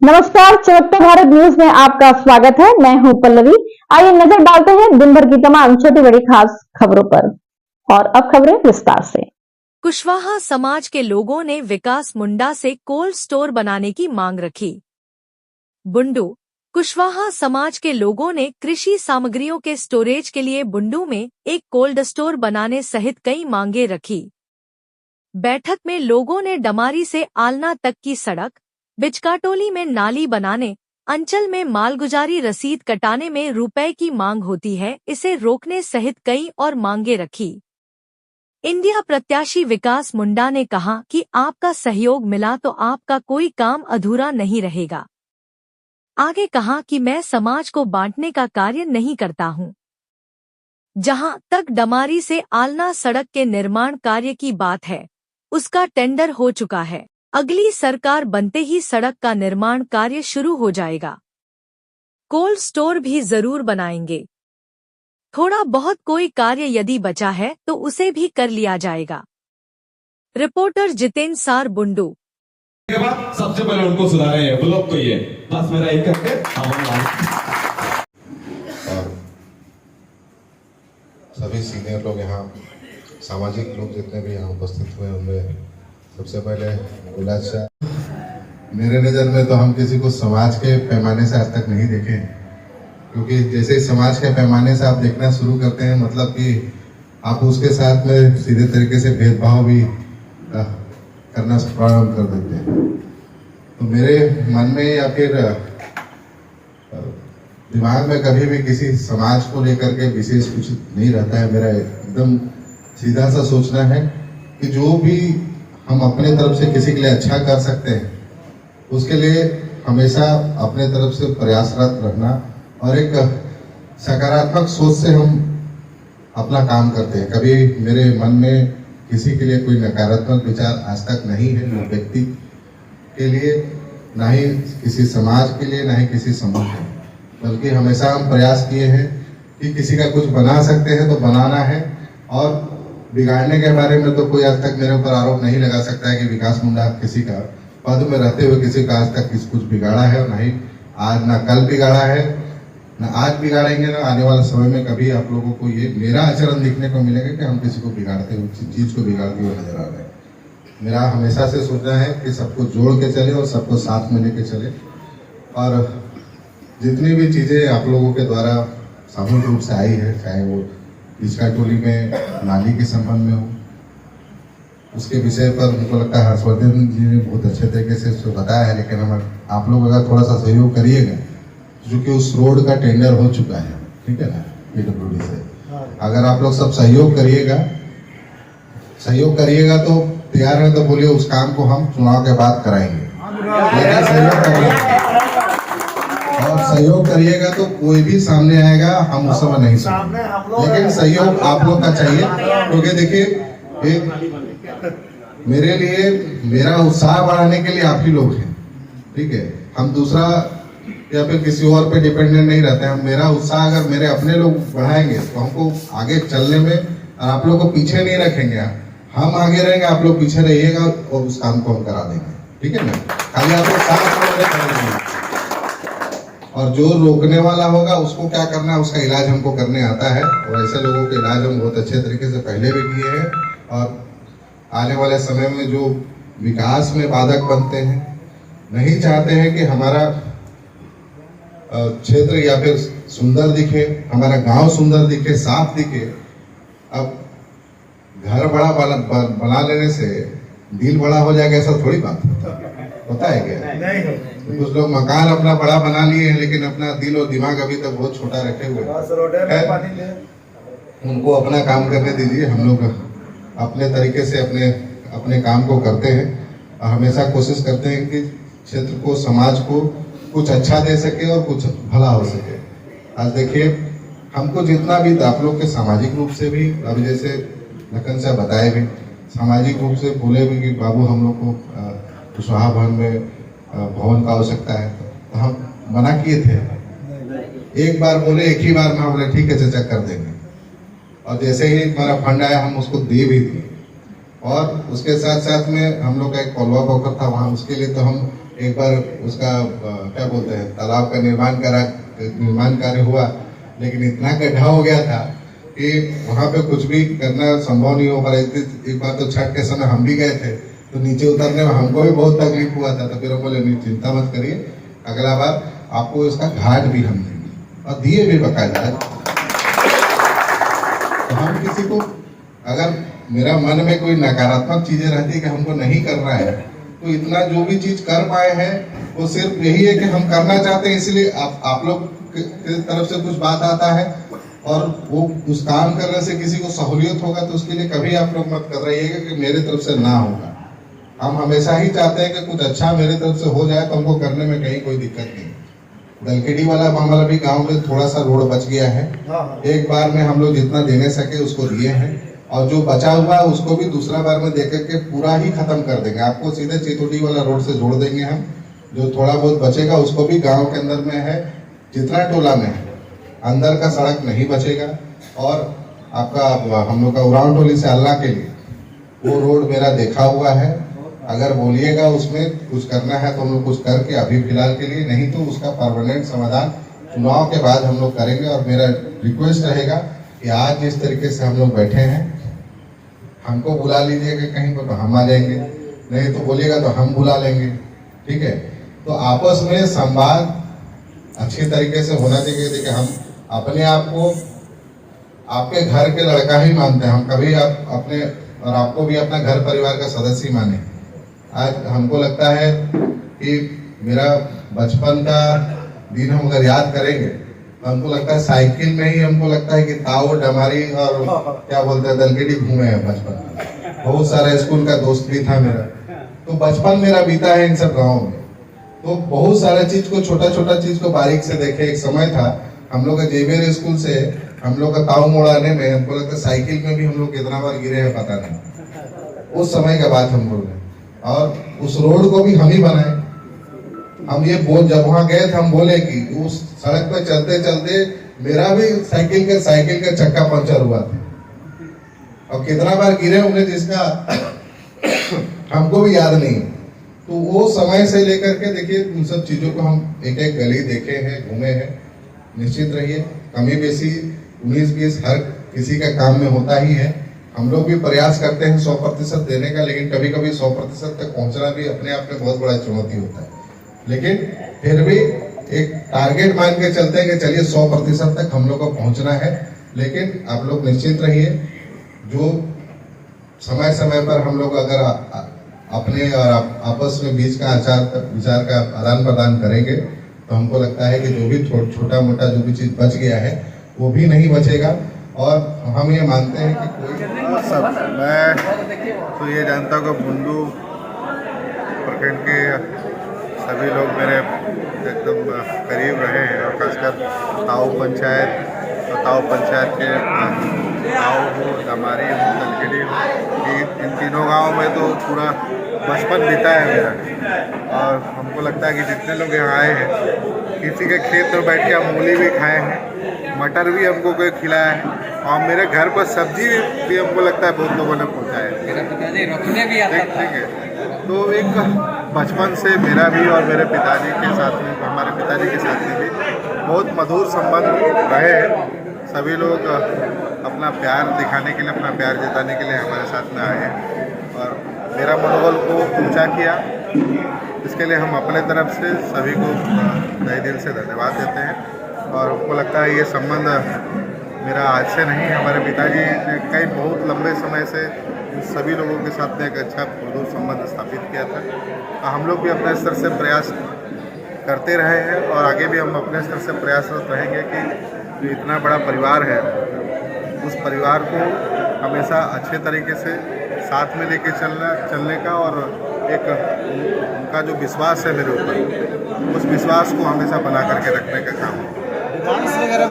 नमस्कार, चमकता भारत न्यूज में आपका स्वागत है। मैं हूं पल्लवी। आइए नजर डालते हैं दिन भर की तमाम छोटी बड़ी खास खबरों पर। और अब खबरें विस्तार से। कुशवाहा समाज के लोगों ने विकास मुंडा से कोल्ड स्टोर बनाने की मांग रखी। बुंडू कुशवाहा समाज के लोगों ने कृषि सामग्रियों के स्टोरेज के लिए बुंडू में एक कोल्ड स्टोर बनाने सहित कई मांगे रखी। बैठक में लोगों ने डमारी से आलना तक की सड़क, बिचकाटोली में नाली बनाने, अंचल में मालगुजारी रसीद कटाने में रुपए की मांग होती है, इसे रोकने सहित कई और मांगे रखी। इंडिया प्रत्याशी विकास मुंडा ने कहा कि आपका सहयोग मिला तो आपका कोई काम अधूरा नहीं रहेगा। आगे कहा कि मैं समाज को बांटने का कार्य नहीं करता हूं। जहां तक डमारी से आलना सड़क के निर्माण कार्य की बात है, उसका टेंडर हो चुका है। अगली सरकार बनते ही सड़क का निर्माण कार्य शुरू हो जाएगा। कोल्ड स्टोर भी जरूर बनाएंगे। थोड़ा बहुत कोई कार्य यदि बचा है तो उसे भी कर लिया जाएगा। रिपोर्टर जितेंद्र सार, बुंडू। के बाद सबसे पहले उनको सुधारे हैं ब्लॉक को, ये बस मेरा एक करके और सभी सीनियर लोग यहाँ, सामाजिक लोग जितने भी यहाँ उपस्थित हुए उनमें सबसे पहले गुलाब शाह, मेरे नज़र में तो हम किसी को समाज के पैमाने से आज तक नहीं देखे, क्योंकि जैसे समाज के पैमाने से आप देखना शुरू करते हैं मतलब कि आप उसके साथ में सीधे तरीके से भेदभाव भी करना प्रारंभ कर देते हैं। तो मेरे मन में या फिर दिमाग में कभी भी किसी समाज को लेकर के विशेष कुछ नहीं रहता है। मेरा एकदम सीधा सा सोचना है कि जो भी हम अपने तरफ से किसी के लिए अच्छा कर सकते हैं उसके लिए हमेशा अपने तरफ से प्रयासरत रहना और एक सकारात्मक सोच से हम अपना काम करते हैं। कभी मेरे मन में किसी के लिए कोई नकारात्मक विचार आज तक नहीं है, न व्यक्ति के लिए, ना ही किसी समाज के लिए, ना ही किसी समूह के, बल्कि हमेशा हम प्रयास किए हैं कि किसी का कुछ बना सकते हैं तो बनाना है। और बिगाड़ने के बारे में तो कोई आज तक मेरे ऊपर आरोप नहीं लगा सकता है कि विकास मुंडा किसी का पद में रहते हुए किसी का आज तक कुछ बिगाड़ा है, और नहीं आज, ना कल बिगाड़ा है, ना आज बिगाड़ेंगे, ना आने वाले समय में कभी आप लोगों को ये मेरा आचरण दिखने को मिलेगा कि हम किसी को बिगाड़ते हुए, चीज को बिगाड़ते हुए नजर आ रहे हैं। मेरा हमेशा से सोचना है कि सबको जोड़ के चले और सबको साथ में लेके चले, और जितनी भी चीजें आप लोगों के द्वारा सामूहिक रूप से आई है, चाहे वो बिचकाटोली में नाली के संबंध में हो, उसके विषय पर मुझको लगता है हर्षवर्धन जी ने बहुत अच्छे तरीके से उसको बताया है, लेकिन हम आप लोग अगर थोड़ा सा सहयोग करिएगा, क्योंकि उस रोड का टेंडर हो चुका है, ठीक है ना, PWD से। अगर आप लोग सब सहयोग करिएगा तो तैयार है तो बोलिए उस काम को हम चुनाव के बाद कराएंगे। और सहयोग करिएगा तो कोई भी सामने आएगा, हम उस समय नहीं सुनेंगे, लेकिन सहयोग आप लोग का चाहिए। क्योंकि देखिए, मेरे लिए मेरा उत्साह बढ़ाने के लिए आप ही लोग हैं, ठीक है। हम दूसरा या फिर किसी और पे डिपेंडेंट नहीं रहते हैं। मेरा उत्साह अगर मेरे अपने लोग बढ़ाएंगे तो हमको आगे चलने में, और आप लोग को पीछे नहीं रखेंगे, हम आगे रहेंगे, आप लोग पीछे रहिएगा और उस काम को हम करा देंगे, ठीक है ना। खाली आप लोग साथ, और जो रोकने वाला होगा उसको क्या करना है, उसका इलाज हमको करने आता है, और ऐसे लोगों के इलाज हम बहुत अच्छे तरीके से पहले भी किए हैं। और आने वाले समय में जो विकास में बाधक बनते हैं, नहीं चाहते हैं कि हमारा क्षेत्र या फिर सुंदर दिखे, हमारा गांव सुंदर दिखे, साफ दिखे। अब घर बड़ा बना लेने से दिल बड़ा हो जाएगा, ऐसा थोड़ी बात होता है क्या? कुछ लोग मकान अपना बड़ा बना लिए हैं, लेकिन अपना दिल और दिमाग अभी तक बहुत छोटा रखे हुए हैं। उनको अपना काम करने दीजिए। हम लोग अपने तरीके से अपने काम को करते हैं, और हमेशा कोशिश करते हैं कि क्षेत्र को, समाज को कुछ अच्छा दे सके और कुछ भला हो सके। आज देखिए, हमको जितना भी आप लोग के सामाजिक रूप से भी, अभी जैसे लखन साहब बताए भी, सामाजिक रूप से बोले भी कि बाबू हम लोग को कुशवाहा भवन में भवन का आवश्यकता है, तो हम मना किए थे। एक बार बोले, एक ही बार में बोले ठीक है चाचा कर देंगे, और जैसे ही हमारा फंड आया हम उसको दे भी दिए। और उसके साथ साथ में हम लोग का एक कोलवा पोखर था वहाँ, उसके लिए तो हम एक बार उसका क्या बोलते हैं तालाब का निर्माण कार्य हुआ, लेकिन इतना गड्ढा हो गया था कि वहां पे कुछ भी करना संभव नहीं हो पा रहा। एक बार तो छठ के समय हम भी गए थे, तो नीचे उतरने में हमको भी बहुत तकलीफ हुआ था। तो फिर हम बोले नहीं, चिंता मत करिए, अगला बार आपको इसका घाट भी हम देंगे और दिए भी बकायदा। तो हम किसी को, अगर मेरा मन में कोई नकारात्मक चीजें रहती कि हमको नहीं करना है, तो इतना जो भी चीज कर पाए हैं वो सिर्फ यही है कि हम करना चाहते हैं, इसलिए आप लोग की तरफ से कुछ बात आता है और वो उस काम करने से किसी को सहूलियत होगा, तो उसके लिए कभी आप लोग मत कर रहिएगा कि मेरे तरफ से ना होगा। हम हमेशा ही चाहते हैं कि कुछ अच्छा मेरे तरफ से हो जाए, तो हमको करने में कहीं कोई दिक्कत नहीं। दलकेडी वाला मामला भी गांव में थोड़ा सा रोड बच गया है, एक बार में हम लोग जितना देने सके उसको दिए हैं, और जो बचा हुआ है उसको भी दूसरा बार में देकर के पूरा ही खत्म कर देंगे। आपको सीधे चितोटी वाला रोड से जोड़ देंगे हम। जो थोड़ा बहुत बचेगा उसको भी गांव के अंदर में है, जितना टोला में है, अंदर का सड़क नहीं बचेगा। और आपका हम लोग का उराव टोली से अल्लाह के लिए वो रोड मेरा देखा हुआ है, अगर बोलिएगा उसमें कुछ करना है तो हम लोग कुछ करके अभी फिलहाल के लिए, नहीं तो उसका परमानेंट समाधान चुनाव के बाद हम लोग करेंगे। और मेरा रिक्वेस्ट रहेगा कि आज जिस तरीके से हम लोग बैठे हैं, हमको बुला लीजिएगा कहीं पर तो हम आ जाएंगे, नहीं तो बोलिएगा तो हम बुला लेंगे, ठीक है। तो आपस में संवाद अच्छी तरीके से होना चाहिए। देखिए, हम अपने आप को आपके घर के लड़का ही मानते हैं, हम कभी आप अपने और आपको भी अपना घर परिवार का सदस्य माने। आज हमको लगता है कि मेरा बचपन का दिन हम अगर याद करेंगे तो हमको लगता है साइकिल में ही हमको लगता है कि ताऊ डमारी और क्या बोलते हैं दलकेडी घूमे हैं बचपन में। बहुत सारा स्कूल का दोस्त भी था मेरा, तो बचपन मेरा बीता है इन सब गाँव में। तो बहुत सारे चीज को, छोटा छोटा चीज को बारीक से देखे। एक समय था हम लोग का जेवियर स्कूल से हम लोग का ताऊ मोड़ आने में हमको लगता है साइकिल में भी हम लोग कितना बार गिरे हैं पता नहीं। उस समय का बात हम बोल रहे हैं, और उस रोड को भी हम ही बनाए। हम ये बोल, जब वहां गए थे हम बोले कि उस सड़क पे चलते चलते मेरा भी साइकिल का चक्का पंचर हुआ था, और कितना बार गिरे होंगे जिसका हमको भी याद नहीं। तो वो समय से लेकर के देखिए उन सब चीजों को हम एक एक गली देखे हैं, घूमे हैं। निश्चित रहिए, कमी बेसी 19-20 हर किसी का काम में होता ही है। हम लोग भी प्रयास करते हैं 100% देने का, लेकिन कभी कभी 100% तक पहुंचना भी अपने आप में बहुत बड़ा चुनौती होता है। लेकिन फिर भी एक टारगेट मान के चलते हैं कि चलिए 100% तक हम लोग को पहुंचना है। लेकिन आप लोग निश्चित रहिए, जो समय समय पर हम लोग अगर अपने और आपस में बीच का विचार का आदान प्रदान करेंगे, तो हमको लगता है कि जो भी छोटा मोटा जो भी चीज बच गया है वो भी नहीं बचेगा। और हम ये मानते हैं कि कोई सब, मैं तो ये जानता हूँ कि बुंडू प्रखंड के सभी लोग मेरे एकदम करीब रहे हैं, और खासकर ताऊ पंचायत के गाँव हो, हमारी हो, दलकेडी हो, इन तीनों गाँव में तो पूरा बचपन बीता है मेरा। और हमको लगता है कि जितने लोग यहाँ आए हैं, किसी के खेत में बैठ के हम मूली भी खाए हैं, मटर भी हमको कोई खिलाया है, और मेरे घर पर सब्जी भी हमको लगता है बहुत लोगों ने पहुँचाया है। मेरा पिताजी रखने भी आता था। ठीक है, तो एक बचपन से मेरा भी और मेरे पिताजी के साथ में, हमारे पिताजी के साथ में भी बहुत मधुर संबंध रहे हैं। सभी लोग अपना प्यार दिखाने के लिए, अपना प्यार जताने के लिए हमारे साथ में आए हैं, और मेरा मनोबल को ऊंचा किया। इसके लिए हम अपने तरफ से सभी को तहे दिल से धन्यवाद देते हैं। और हमको लगता है ये संबंध मेरा आज से नहीं, हमारे पिताजी ने कई बहुत लंबे समय से सभी लोगों के साथ में एक अच्छा मधुर संबंध स्थापित किया था। हम लोग भी अपने स्तर से प्रयास करते रहे हैं, और आगे भी हम अपने स्तर से प्रयासरत रहेंगे कि जो इतना बड़ा परिवार है, उस परिवार को हमेशा अच्छे तरीके से साथ में लेके चलने का, और एक उनका जो विश्वास है मेरे ऊपर, उस विश्वास को हमेशा बना करके रखने का काम है।